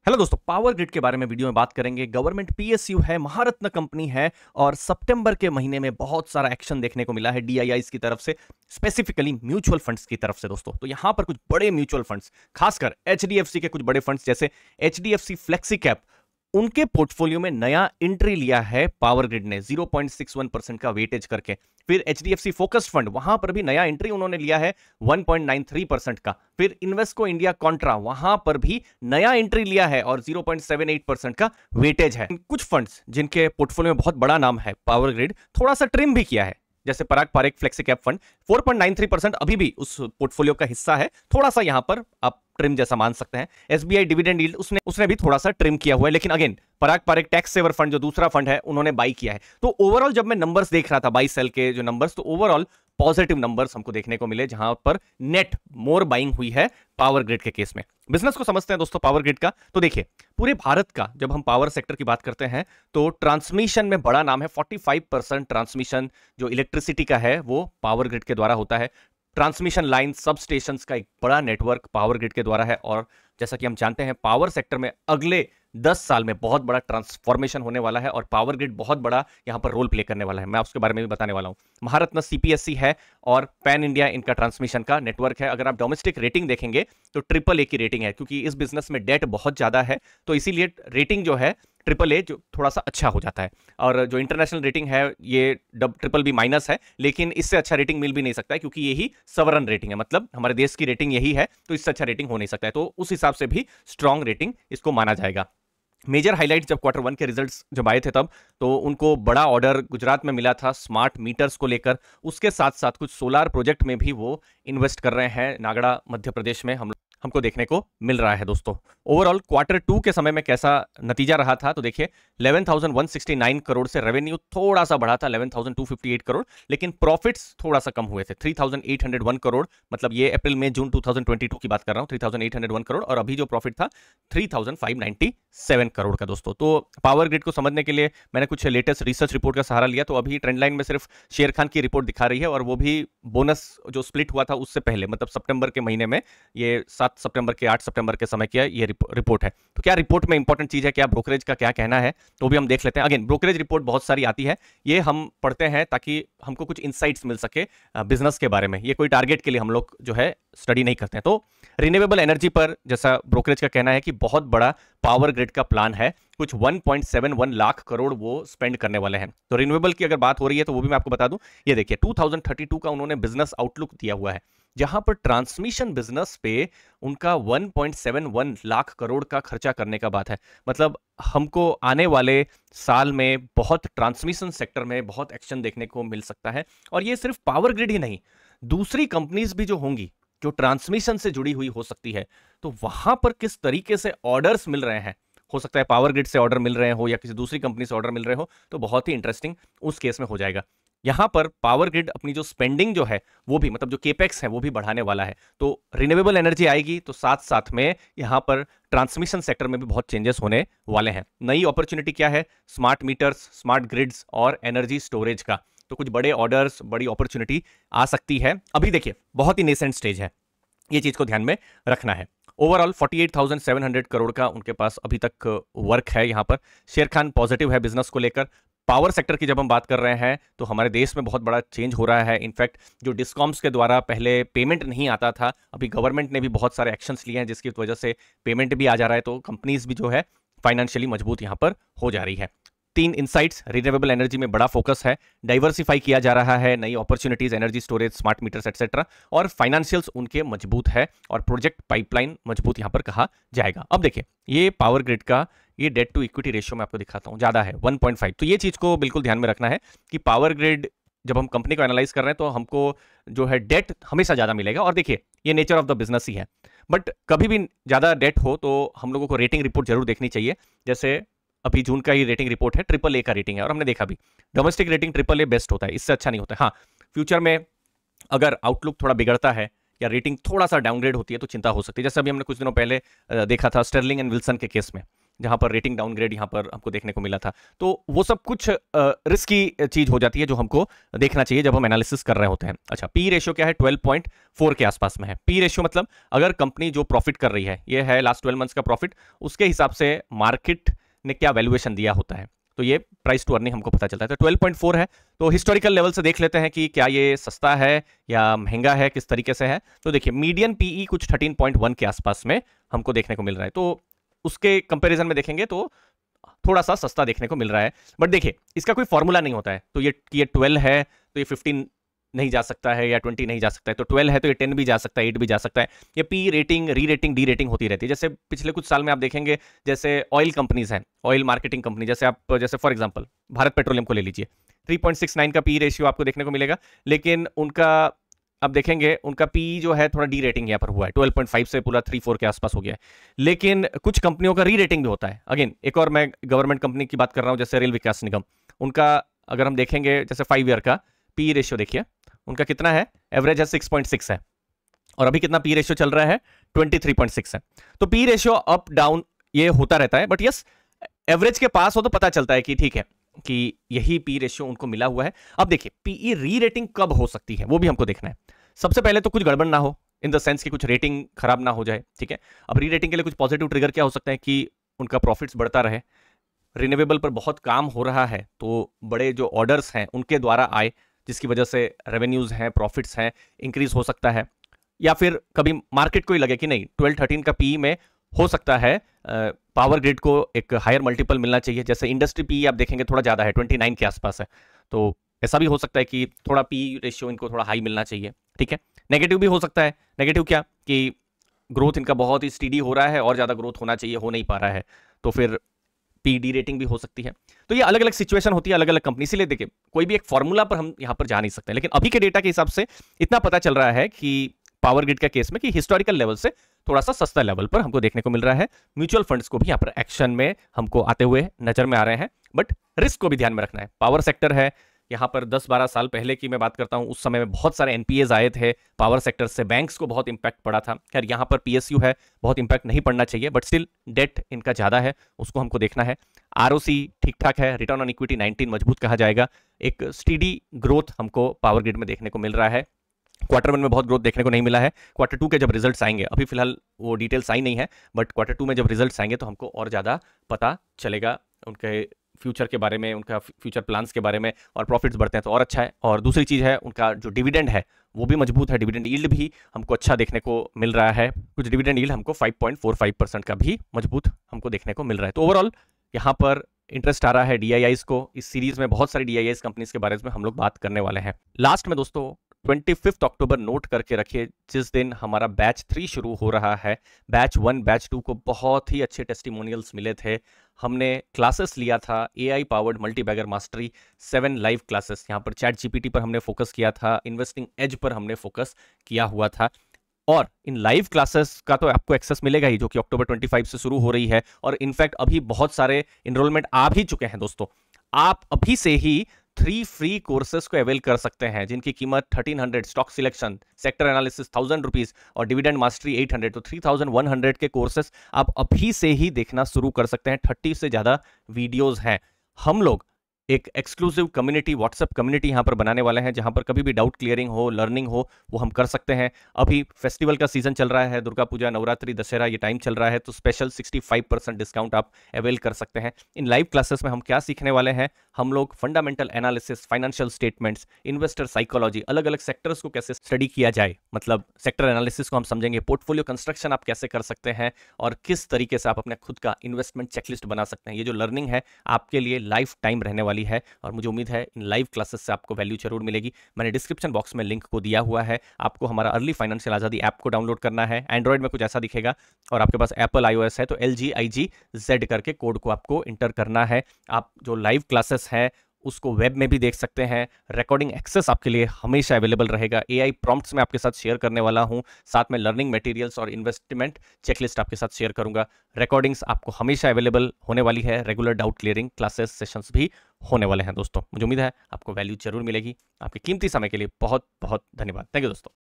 Hello दोस्तों, power grid के बारे में वीडियो में बात करेंगे। गवर्नमेंट पीएसयू है, महारत्न कंपनी है और सितंबर के महीने में बहुत सारा एक्शन देखने को मिला है डीआईआईस की तरफ से, स्पेसिफिकली म्यूचुअल फंड्स की तरफ से। दोस्तों, तो यहां पर कुछ बड़े म्यूचुअल फंड्स, खासकर एचडीएफसी के कुछ बड़े फंड्स जैसे एचडीएफसी फ्लेक्सी कैप, उनके पोर्टफोलियो में नया एंट्री लिया है पावर ग्रिड ने 0.61% का वेटेज करके। फिर एचडीएफसी फोकस्ड फंड, वहां पर भी नया एंट्री उन्होंने लिया है 1.93% का। फिर इन्वेस्को इंडिया कॉन्ट्रा, वहां पर भी नया एंट्री लिया है और 0.78% का वेटेज है। कुछ फंड्स जिनके पोर्टफोलियो में बहुत बड़ा नाम है पावर ग्रिड, थोड़ा सा ट्रिम भी किया है, जैसे पराग पारेख फ्लेक्सी कैप फंड 4.93% अभी भी उस पोर्टफोलियो का हिस्सा है, थोड़ा सा यहां पर आप ट्रिम जैसा मान सकते हैं। एसबीआई डिविडेंड यील्ड उसने भी थोड़ा सा ट्रिम किया हुआ है, लेकिन अगेन पराग पारेख टैक्स सेवर फंड जो दूसरा फंड है, उन्होंने बाई किया है। तो ओवरऑल जब मैं नंबर्स देख रहा था, बाई सेल के जो नंबर्स, तो ओवरऑल पॉजिटिव नंबर्स हमको देखने को मिले, जहां पर नेट मोर बाइंग हुई है पावर ग्रिड के केस में। बिजनेस को समझते हैं दोस्तों पावर ग्रिड का। तो देखिए, पूरे भारत का जब हम पावर सेक्टर की बात करते हैं तो ट्रांसमिशन में बड़ा नाम है। 45% ट्रांसमिशन जो इलेक्ट्रिसिटी का है वो पावर ग्रिड के द्वारा होता है। ट्रांसमिशन लाइन, सब स्टेशंस का एक बड़ा नेटवर्क पावर ग्रिड के द्वारा है। और जैसा कि हम जानते हैं, पावर सेक्टर में अगले 10 साल में बहुत बड़ा ट्रांसफॉर्मेशन होने वाला है और पावर ग्रिड बहुत बड़ा यहां पर रोल प्ले करने वाला है। मैं उसके बारे में भी बताने वाला हूं। महारत्न सीपीएससी है और पैन इंडिया इनका ट्रांसमिशन का नेटवर्क है। अगर आप डोमेस्टिक रेटिंग देखेंगे तो AAA की रेटिंग है, क्योंकि इस बिजनेस में डेट बहुत ज्यादा है, तो इसीलिए रेटिंग जो है AAA जो थोड़ा सा अच्छा हो जाता है। और जो इंटरनेशनल रेटिंग है ये BBB- है, लेकिन इससे अच्छा रेटिंग मिल भी नहीं सकता है, क्योंकि यही सवरन रेटिंग है, मतलब हमारे देश की रेटिंग यही है, तो इससे अच्छा रेटिंग हो नहीं सकता है। तो उस हिसाब से भी स्ट्रॉन्ग रेटिंग इसको माना जाएगा। मेजर हाईलाइट जब Q1 के रिजल्ट्स जब आए थे तब, तो उनको बड़ा ऑर्डर गुजरात में मिला था स्मार्ट मीटर्स को लेकर। उसके साथ साथ कुछ सोलार प्रोजेक्ट में भी वो इन्वेस्ट कर रहे हैं। नागड़ा मध्य प्रदेश में हमको देखने को मिल रहा है। दोस्तों, ओवरऑल Q2 के समय में कैसा नतीजा रहा था, तो देखिए 11,169 करोड़ से रेवेन्यू थोड़ा सा बढ़ा था 11,258 करोड़, लेकिन प्रॉफिट्स थोड़ा सा कम हुए थे 3,801 करोड़। मतलब ये अप्रैल मई जून 2022 की बात कर रहा हूं, 3,801 करोड़, और अभी जो प्रॉफिट था 3,597 करोड़ का। दोस्तों, तो पावर ग्रिड को समझने के लिए मैंने कुछ लेटेस्ट रिसर्च रिपोर्ट का सहारा लिया। तो अभी ट्रेंड लाइन में सिर्फ शेर खान की रिपोर्ट दिखा रही है, और वो भी बोनस जो स्प्लिट हुआ था उससे पहले, मतलब सितंबर के महीने में, ये 7 सितंबर के 8 सितंबर के समय की ये रिपोर्ट है। तो क्या रिपोर्ट में इंपॉर्टेंट चीज है, क्या ब्रोकरेज का क्या कहना है, तो भी हम देख लेते हैं। अगेन, ब्रोकरेज रिपोर्ट बहुत सारी आती है, ये हम पढ़ते हैं ताकि हमको कुछ इंसाइट्स मिल सके बिजनेस के बारे में। ये कोई टारगेट के लिए हम लोग जो है स्टडी नहीं करते हैं। तो रिन्यूएबल एनर्जी पर जैसा ब्रोकरेज का कहना है कि बहुत बड़ा पावर ग्रिड का प्लान है, कुछ 1.71 लाख करोड़ वो स्पेंड करने वाले हैं। तो रिन्यूएबल की अगर बात हो रही है तो वो भी मैं आपको बता दूं। ये देखिए 2032 का उन्होंने बिजनेस आउटलुक दिया हुआ है, जहां पर ट्रांसमिशन बिजनेस पे उनका 1.71 लाख करोड़ का खर्चा करने का बात है। मतलब हमको आने वाले साल में बहुत ट्रांसमिशन सेक्टर में बहुत एक्शन देखने को मिल सकता है। और ये सिर्फ पावर ग्रिड ही नहीं, दूसरी कंपनीज भी जो होंगी जो ट्रांसमिशन से जुड़ी हुई हो सकती है, तो वहां पर किस तरीके से ऑर्डर्स मिल रहे हैं, हो सकता है पावर ग्रिड से ऑर्डर मिल रहे हो या किसी दूसरी कंपनी से ऑर्डर मिल रहे हो, तो बहुत ही इंटरेस्टिंग उस केस में हो जाएगा। यहां पर पावर ग्रिड अपनी जो स्पेंडिंग जो है वो भी, मतलब जो केपेक्स है वो भी बढ़ाने वाला है। तो रिन्यूएबल एनर्जी आएगी तो साथ साथ में यहां पर ट्रांसमिशन सेक्टर में भी बहुत चेंजेस होने वाले हैं। नई अपॉर्चुनिटी क्या है, स्मार्ट मीटर्स, स्मार्ट ग्रिड्स और एनर्जी स्टोरेज का। तो कुछ बड़े ऑर्डर्स, बड़ी अपॉर्चुनिटी आ सकती है। अभी देखिए बहुत ही नेसेंट स्टेज है, ये चीज को ध्यान में रखना है। ओवरऑल 48,700 करोड़ का उनके पास अभी तक वर्क है। यहां पर शेर खान पॉजिटिव है बिजनेस को लेकर। पावर सेक्टर की जब हम बात कर रहे हैं तो हमारे देश में बहुत बड़ा चेंज हो रहा है। इनफैक्ट जो डिस्कॉम्स के द्वारा पहले पेमेंट नहीं आता था, अभी गवर्नमेंट ने भी बहुत सारे एक्शंस लिए हैं, जिसकी वजह से पेमेंट भी आ जा रहा है। तो कंपनीज भी जो है फाइनेंशियली मजबूत यहां पर हो जा रही है। 3 इंसाइट्स, रिन्यूएबल एनर्जी में बड़ा फोकस है, डाइवर्सिफाई किया जा रहा है, नई opportunities, energy storage, smart meters etcetera, और फाइनेंशियल्स उनके मजबूत है और प्रोजेक्ट पाइपलाइन मजबूत यहां पर कहा जाएगा। अब देखिए ये पावर ग्रिड का ये डेट टू इक्विटी रेशियो मैं आपको दिखाता हूं, ज्यादा है 1.5। तो ये चीज को बिल्कुल ध्यान में रखना है कि पावर ग्रिड जब हम कंपनी को एनालाइज कर रहे हैं तो हमको जो है डेट हमेशा ज्यादा मिलेगा। और देखिए ये नेचर ऑफ द बिजनेस ही है, बट कभी भी ज्यादा डेट हो तो हम लोगों को रेटिंग रिपोर्ट जरूर देखनी चाहिए। जैसे अभी जून का ही रेटिंग रिपोर्ट है, AAA का रेटिंग है, और हमने देखा भी डोमेस्टिक रेटिंग AAA बेस्ट होता है, इससे अच्छा नहीं होता है। हाँ, फ्यूचर में अगर आउटलुक थोड़ा बिगड़ता है या रेटिंग थोड़ा सा डाउनग्रेड होती है तो चिंता हो सकती है। जैसे अभी हमने कुछ दिनों पहले देखा था स्टर्लिंग एंड विल्सन के केस में, जहां पर रेटिंग डाउनग्रेड यहां पर हमको देखने को मिला था। तो वो सब कुछ रिस्की चीज हो जाती है जो हमको देखना चाहिए जब हम एनालिसिस कर रहे होते हैं। अच्छा, पी रेशियो क्या है? 12.4 के आसपास में है। पी रेशियो मतलब अगर कंपनी जो प्रॉफिट कर रही है, ये है लास्ट 12 मंथ्स का प्रॉफिट, उसके हिसाब से मार्केट ने क्या वैल्यूएशन दिया होता है, तो ये प्राइस टू अर्निंग हमको पता चलता है। तो 12.4 है। तो हिस्टोरिकल लेवल से देख लेते हैं कि क्या ये सस्ता है या महंगा है, किस तरीके से है। तो देखिए, मीडियन पीई कुछ 13.1 के आसपास में हमको देखने को मिल रहा है। तो उसके कंपैरिजन में देखेंगे तो थोड़ा सा सस्ता देखने को मिल रहा है। बट देखिए, इसका कोई फॉर्मूला नहीं होता है। तो ये 12 है तो ये 15 नहीं जा सकता है या 20 नहीं जा सकता है, तो 12 है तो ये 10 भी जा सकता है, 8 भी जा सकता है। ये पी रेटिंग, री रेटिंग, डी रेटिंग होती रहती है। जैसे पिछले कुछ साल में आप देखेंगे, जैसे ऑयल कंपनीज हैं, ऑयल मार्केटिंग कंपनी, जैसे फॉर एग्जांपल भारत पेट्रोलियम को ले लीजिए, 3.69 का पी रेशियो आपको देखने को मिलेगा। लेकिन उनका अब देखेंगे, उनका पी जो है थोड़ा डी रेटिंग यहाँ पर हुआ है, 12.5 से पूरा 3-4 के आसपास हो गया है। लेकिन कुछ कंपनियों का री रेटिंग भी होता है। अगेन, एक और मैं गवर्नमेंट कंपनी की बात कर रहा हूँ, जैसे रेल विकास निगम, उनका अगर हम देखेंगे जैसे 5 ईयर का पी रेशियो देखिए, उनका कितना है? एवरेज है 6.6 है, और अभी कितना पी रेशियो चल रहा है? 23.6 है। तो पी रेशियो अप डाउन ये होता रहता है, बट यस, एवरेज के पास हो तो पता चलता है कि ठीक है कि यही पी रेशियो उनको मिला हुआ है। अब देखिए, पीई री रेटिंग कब हो सकती है वो भी हमको देखना है। सबसे पहले तो कुछ गड़बड़ ना हो, इन द सेंस कि कुछ रेटिंग खराब ना हो जाए, ठीक है। अब री रेटिंग के लिए कुछ पॉजिटिव ट्रिगर क्या हो सकता है कि उनका प्रॉफिट्स बढ़ता रहे, रिन्यूएबल पर बहुत काम हो रहा है, तो बड़े जो ऑर्डर्स हैं उनके द्वारा आए, जिसकी वजह से रेवेन्यूज हैं, प्रॉफिट्स हैं, इंक्रीज हो सकता है। या फिर कभी मार्केट को ही लगे कि नहीं, 12-13 का पी में हो सकता है पावर ग्रिड को एक हायर मल्टीपल मिलना चाहिए। जैसे इंडस्ट्री पी आप देखेंगे थोड़ा ज़्यादा है, 29 के आसपास है, तो ऐसा भी हो सकता है कि थोड़ा पी रेशियो इनको थोड़ा हाई मिलना चाहिए, ठीक है। नेगेटिव भी हो सकता है। नेगेटिव क्या कि ग्रोथ इनका बहुत ही स्टीडी हो रहा है और ज़्यादा ग्रोथ होना चाहिए, हो नहीं पा रहा है, तो फिर पी डी रेटिंग भी हो सकती है। तो ये अलग अलग सिचुएशन होती है, अलग अलग कंपनी। इसीलिए देखिए, कोई भी एक फॉर्मूला पर हम यहाँ पर जा नहीं सकते, लेकिन अभी के डेटा के हिसाब से इतना पता चल रहा है कि पावर ग्रिड का केस में कि हिस्टोरिकल लेवल से थोड़ा सा सस्ता लेवल पर हमको देखने को मिल रहा है। म्यूचुअल फंड्स को भी यहाँ पर एक्शन में हमको आते हुए नजर में आ रहे हैं, बट रिस्क को भी ध्यान में रखना है। पावर सेक्टर है, यहाँ पर 10-12 साल पहले की मैं बात करता हूँ, उस समय में बहुत सारे एनपीएज आए थे पावर सेक्टर से, बैंक्स को बहुत इंपैक्ट पड़ा था। खैर, यहाँ पर पीएसयू है, बहुत इंपैक्ट नहीं पड़ना चाहिए, बट स्टिल डेट इनका ज़्यादा है, उसको हमको देखना है। आरओसी ठीक ठाक है, रिटर्न ऑन इक्विटी 19 मजबूत कहा जाएगा। एक स्टीडी ग्रोथ हमको पावर ग्रिड में देखने को मिल रहा है। क्वार्टर 1 में बहुत ग्रोथ देखने को नहीं मिला है। क्वार्टर 2 के जब रिजल्ट्स आएंगे, अभी फिलहाल वो डिटेल्स आई नहीं है, बट क्वार्टर 2 में जब रिजल्ट्स आएंगे तो हमको और ज़्यादा पता चलेगा उनके फ्यूचर के बारे में, उनका फ्यूचर प्लान्स के बारे में, और प्रॉफिट्स बढ़ते हैं तो और अच्छा है। और दूसरी चीज़ है, उनका जो डिविडेंड है वो भी मजबूत है, डिविडेंड यील्ड भी हमको अच्छा देखने को मिल रहा है। कुछ डिविडेंड यील्ड हमको 5.45% का भी मजबूत हमको देखने को मिल रहा है। तो ओवरऑल यहाँ पर इंटरेस्ट आ रहा है डीआईआईज को। इस सीरीज में बहुत सारी डीआईआईज कंपनीज के बारे में हम लोग बात करने वाले हैं। लास्ट में दोस्तों 25 अक्टूबर नोट करके रखिए, जिस दिन हमारा बैच 3 शुरू हो रहा है। बैच 1, बैच 2 को बहुत ही अच्छे टेस्टिमोनियल्स मिले थे। हमने क्लासेस लिया था AI powered multibagger mastery 7 live classes. यहाँ पर चैट जीपीटी पर हमने फोकस किया था, इन्वेस्टिंग एज पर हमने फोकस किया हुआ था। और इन लाइव क्लासेस का तो आपको एक्सेस मिलेगा ही, जो कि अक्टूबर 25 से शुरू हो रही है। और इनफैक्ट अभी बहुत सारे इनरोलमेंट आ भी चुके हैं दोस्तों। आप अभी से ही 3 फ्री कोर्सेज को अवेल कर सकते हैं, जिनकी कीमत 1300, stock selection, sector analysis 1000 rupees और डिविडेंड मास्टरी 800। तो 3100 के कोर्सेज आप अभी से ही देखना शुरू कर सकते हैं। 30 से ज्यादा वीडियोज हैं। हम लोग एक एक्सक्लूसिव कम्युनिटी, व्हाट्सएप कम्युनिटी यहाँ पर बनाने वाले हैं, जहाँ पर कभी भी डाउट क्लियरिंग हो, लर्निंग हो, वो हम कर सकते हैं। अभी फेस्टिवल का सीजन चल रहा है, दुर्गा पूजा, नवरात्रि, दशहरा, ये टाइम चल रहा है, तो स्पेशल 65% डिस्काउंट आप अवेल कर सकते हैं। इन लाइव क्लासेस में हम क्या सीखने वाले हैं? हम लोग fundamental analysis, financial statements, investor psychology, अलग अलग सेक्टर्स को कैसे स्टडी किया जाए, मतलब सेक्टर एनालिसिस को हम समझेंगे। पोर्टफोलियो कंस्ट्रक्शन आप कैसे कर सकते हैं और किस तरीके से आप अपने खुद का इन्वेस्टमेंट चेकलिस्ट बना सकते हैं। ये जो लर्निंग है आपके लिए लाइफ टाइम रहने वाली है, और मुझे उम्मीद है इन लाइव क्लासेस से आपको वैल्यू जरूर मिलेगी। मैंने डिस्क्रिप्शन बॉक्स में लिंक को दिया हुआ है। आपको हमारा अर्ली फाइनेंशियल आज़ादी ऐप को डाउनलोड करना है। एंड्रॉइड में कुछ ऐसा दिखेगा, और आपके पास एप्पल iOS है तो LGIGZ करके कोड को आपको इंटर करना है। आप जो लाइव क्लासेस है उसको वेब में भी देख सकते हैं। रिकॉर्डिंग एक्सेस आपके लिए हमेशा अवेलेबल रहेगा। एआई प्रॉम्प्ट्स में आपके साथ शेयर करने वाला हूं, साथ में लर्निंग मटेरियल्स और इन्वेस्टमेंट चेकलिस्ट आपके साथ शेयर करूंगा। रिकॉर्डिंग्स आपको हमेशा अवेलेबल होने वाली है। Regular doubt clearing classes sessions भी होने वाले हैं दोस्तों। मुझे उम्मीद है आपको वैल्यू जरूर मिलेगी। आपके कीमती समय के लिए बहुत बहुत धन्यवाद। थैंक यू दोस्तों।